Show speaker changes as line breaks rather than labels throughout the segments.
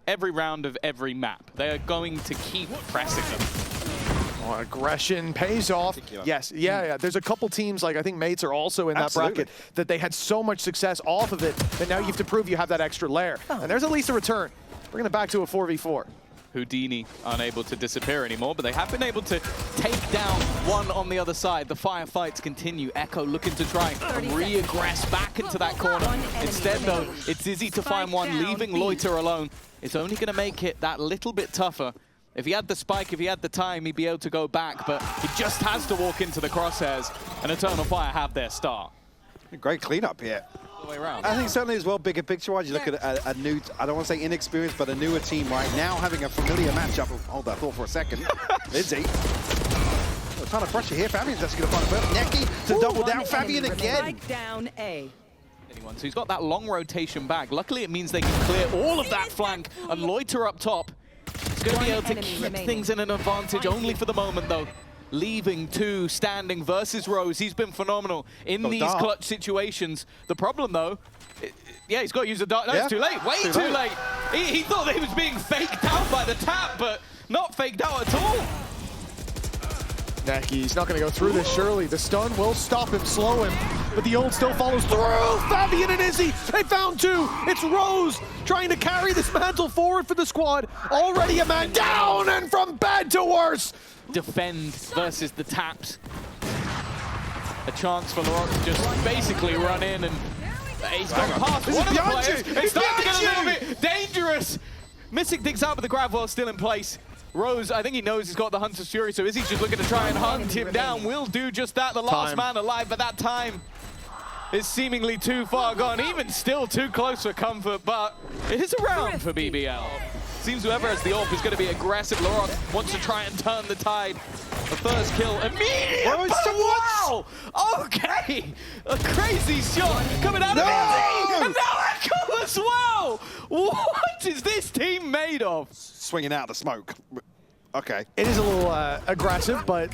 every round of every map. They are going to keep pressing them.
Oh, aggression pays off. Yes, yeah. There's a couple teams, like I think Mates are also in that bracket, that they had so much success off of it that now you have to prove you have that extra layer. And there's at least a return. Bringing it back to a 4v4.
Houdini unable to disappear anymore, but they have been able to take down one on the other side. The firefights continue. Echo looking to try and re-aggress back into that corner. Instead, though, it's Izzy to find one, leaving Loiter alone. It's only going to make it that little bit tougher. If he had the spike, if he had the time, he'd be able to go back, but he just has to walk into the crosshairs, and Eternal Fire have their start.
Great cleanup here.
The way around.
I think certainly as well, bigger picture-wise, you look at a new, I don't want to say inexperienced, but a newer team right now having a familiar matchup. Hold that thought for a second. Izzy. A ton of pressure here. Fabian's actually going to find a bird. Neki to double down. Fabian again.
Down A.
So he's got that long rotation back. Luckily, it means they can clear all of that flank, and Loiter up top. He's going to be able to keep things in an advantage only for the moment, though. Leaving two standing versus Rose. He's been phenomenal in these clutch situations. The problem, though, yeah, he's got to use a dart. No, it's too late. Way too late. He thought that he was being faked out by the tap, but not faked out at all.
Neki, he's not going to go through this, surely. The stun will stop him, slow him, but the ult still follows through. Fabian and Izzy, they found two. It's Rose trying to carry this mantle forward for the squad. Already a man down, and from bad to worse.
Defend versus the taps. A chance for Laurent to just basically run in, and he's gone past one of the players. It's starting to get a little bit dangerous. Missing things out, but the grab wall still in place. Rose, I think he knows he's got the Hunter's Fury, so Izzy's just looking to try and hunt him down. Will do just that. The last man alive, but that time is seemingly too far gone. Even still too close for comfort, but it is a round for BBL. Seems whoever has the AWP is going to be aggressive. Laurent wants to try and turn the tide. The first kill immediately. Wow! Okay! A crazy shot coming out of Izzy! And now Echo as well! What is this team made of?
Swinging out the smoke. Okay.
It is a little aggressive, but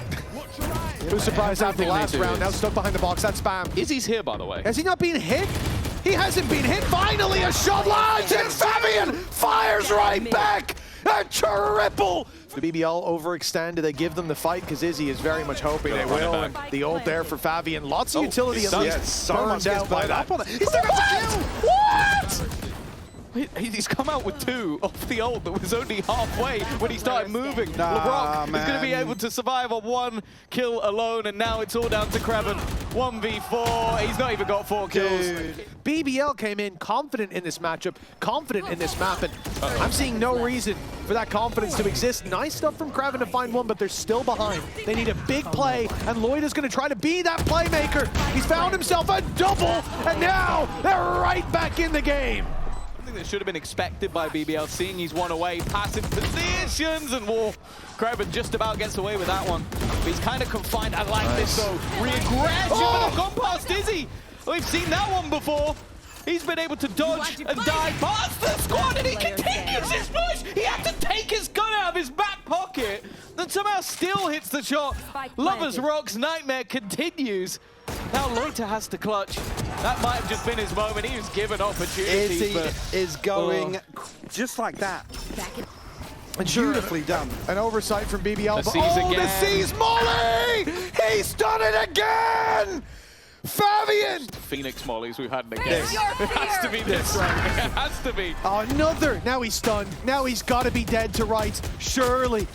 it was surprised after the last round. Now stuck behind the box. That's spam.
Izzy's here, by the way.
Has he not been hit? He hasn't been hit. Finally, a shot lands, and Fabian fires right back. A triple. The BBL overextend. Do they give them the fight? Because Izzy is very much hoping they will. And the ult there for Fabian. Lots of utility at least.
So much out by that.
He's still got to kill. What?
He's come out with two off the ult that was only halfway when he started moving. LeBrock is going to be able to survive on one kill alone, and now it's all down to Kraven. 1v4, he's not even got 4 kills.
BBL came in confident in this matchup, confident in this map, and I'm seeing no reason for that confidence to exist. Nice stuff from Kraven to find one, but they're still behind. They need a big play, and Lloyd is going to try to be that playmaker. He's found himself a double, and now they're right back in the game.
That should have been expected by BBL, seeing he's one away, passive positions, and Kraven just about gets away with that one. But he's kind of confined. I like this though. Re-aggression, but I've gone past Izzy. We've seen that one before. He's been able to dodge and dive past the squad, and he continues his push. He had to take his gun out of his back pocket, and somehow still hits the shot. Lovers Rock's nightmare continues. Now Loiter has to clutch. That might have just been his moment. He was given opportunities.
Izzy is going just like that.
And
beautifully done.
An oversight from BBL.
The C's
Molly! He's done it again! Fabian!
Phoenix Mollies we've had in the game. It has to be this round. It has to be.
Another. Now he's stunned. Now he's got to be dead to rights. Surely.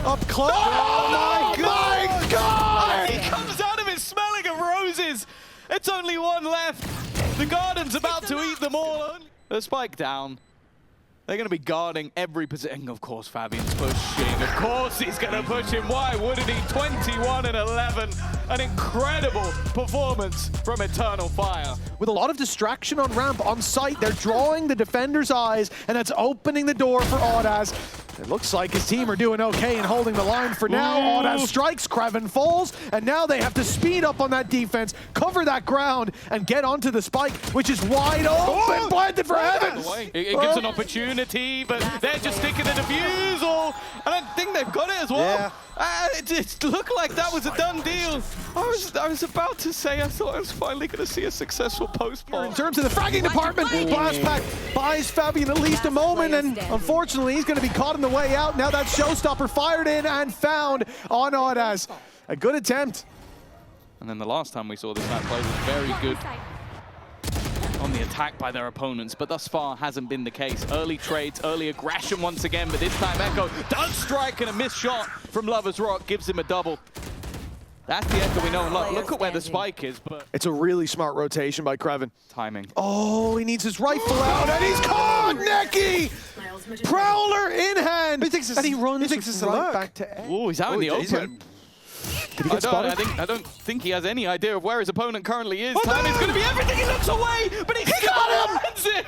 Up close. Oh my God!
He comes out of it smelling of roses. It's only one left. The Garden's about to eat them all. The spike down. They're going to be guarding every position. Of course, Fabian's pushing. Of course, he's going to push him. Why wouldn't he? 21 and 11. An incredible performance from Eternal Fire.
With a lot of distraction on ramp, on site, they're drawing the defender's eyes, and that's opening the door for Audaz. It looks like his team are doing okay and holding the line for now. Audas strikes, Kraven falls, and now they have to speed up on that defense, cover that ground, and get onto the spike, which is wide open, planted for heaven.
It gives an opportunity, but they're just sticking the defusal. And I think they've got it as well. It looked like that was a done deal. I was about to say I thought I was finally going to see a successful post-pop.
In terms of the fragging department, Blast Pack buys Fabian at least a moment, and unfortunately he's going to be caught on the way out. Now that Showstopper fired in and found on Audas. A good attempt.
And then the last time we saw this map play was very good on the attack by their opponents, but thus far hasn't been the case. Early trades, early aggression once again, but this time Echo does strike, and a missed shot from Lover's Rock gives him a double. That's the Echo we know and love. Look at where the spike is, but
it's a really smart rotation by Kraven.
Timing.
Oh, he needs his rifle out, and he's caught! Neki! Prowler in hand! And he runs right back to Ed.
Oh, he's out in the open.
Did he get spotted?
I don't think he has any idea of where his opponent currently is. Timing's going to be everything. He looks away, but he got him!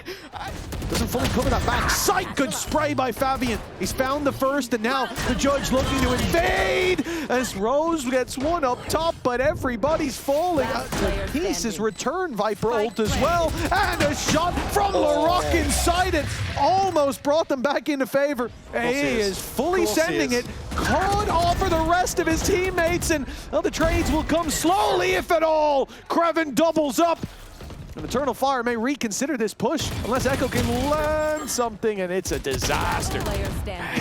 Doesn't fully cover that back. Sight, good spray by Fabian. He's found the first, and now the judge looking to invade as Rose gets one up top, but everybody's falling. The piece is returned. Viper ult as well, and a shot from LaRock inside it. Almost brought them back into favor. He is fully sending it. Caught off for the rest of his teammates, and the trades will come slowly, if at all. Kraven doubles up. And Eternal Fire may reconsider this push unless Echo can land something, and it's a disaster.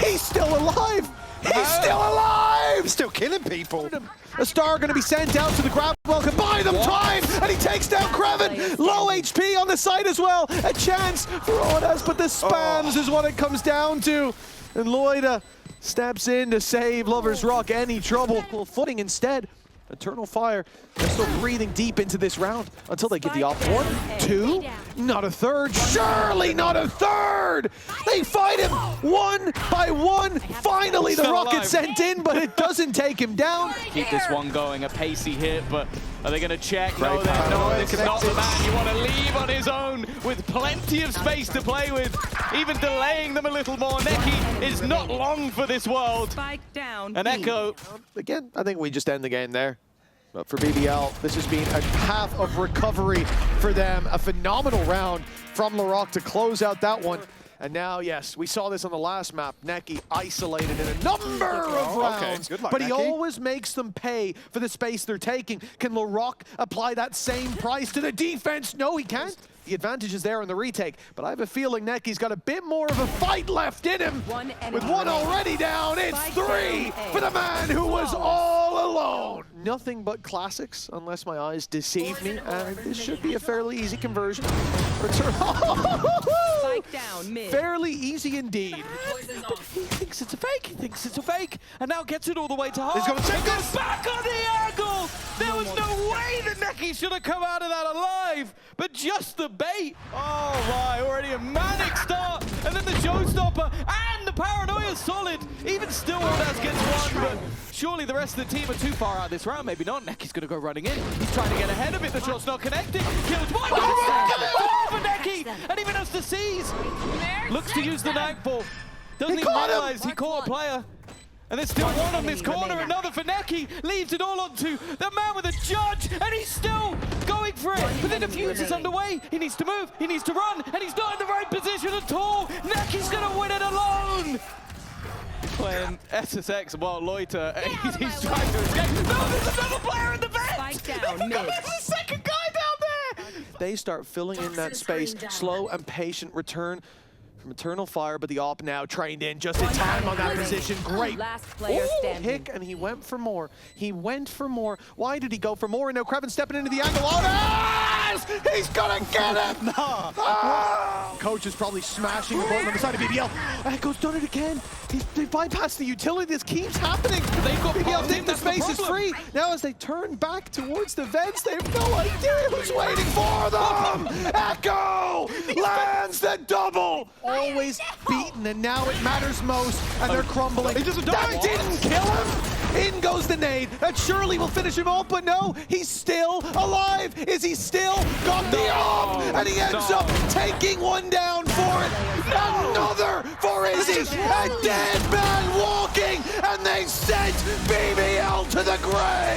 He's still alive! He's still alive!
He's still killing people.
A star going to be sent out to the grab. Well, can buy them time, and he takes down Kraven. Low HP on the side as well. A chance for Audas, but the spams is what it comes down to. And Loida steps in to save Lover's Rock any trouble. Footing instead. Eternal Fire, they're still breathing deep into this round until they get the op. 1, 2, not a third, surely not a third! They fight him 1 by 1. Finally the rocket sent in, but it doesn't take him down.
Keep this one going, a pacey hit, but are they going to check? No, they're not. This is not the man you want to leave on his own with plenty of space to play with, even delaying them a little more. Neki is not long for this world. And Echo.
Again, I think we just end the game there. But for BBL, this has been a path of recovery for them. A phenomenal round from LaRock to close out that one. And now, yes, we saw this on the last map. Neki isolated in a number of rounds.
Good luck,
but he
Neki.
always makes them pay for the space they're taking. Can LaRock apply that same price to the defense? No, he can't. The advantage is there in the retake, but I have a feeling Neki's got a bit more of a fight left in him. With one already down, it's 3 for the man who was all alone. Nothing but classics, unless my eyes deceive me, and this should be a fairly easy conversion. Return. Fairly easy indeed.
But he thinks it's a fake, he thinks it's a fake, and now gets it all the way to half.
He's going to take
goes back on the angle! There was no way that Neki should have come out of that alive, but just the bait. Oh my, already a manic start, and then the showstopper, and the paranoia solid. Even still, Audas gets one, but surely the rest of the team are too far out this round. Maybe not. Neki's going to go running in. He's trying to get ahead of it. The shot's not connecting. Kills one. For Neki, and even has to seize. Looks to use the nightfall. Doesn't even realize he caught a player. And there's still one on this corner, another for Neki, leaves it all onto the man with a judge, and he's still going for it. But the defuse is underway. He needs to move, he needs to run, and he's not in the right position at all. Neki's gonna win it alone. Playing SSX while Loiter, he's trying to escape. No, there's another player in the bench. There's a second guy down there.
They start filling in that space. Slow and patient return from Eternal Fire, but the op now trained in just in time on that position. Great. Pick, and he went for more. He went for more. Why did he go for more? And now Kraven stepping into the angle. Oh, he's gonna get him! No. Ah! Coach is probably smashing the button on the side of BBL. Echo's done it again. They bypassed the utility. This keeps happening.
They've got
BBL think the space is free. Now as they turn back towards the vents, they have no idea who's waiting for them. Echo lands the double. Always beaten, and now it matters most, and they're crumbling.
He doesn't die.
That didn't kill him. In goes the nade. That surely will finish him off, but no, he's still alive. Is he still got the off? And he ends up taking one down for it. Another for Izzy. A dead man walking, and they sent BBL to the grave.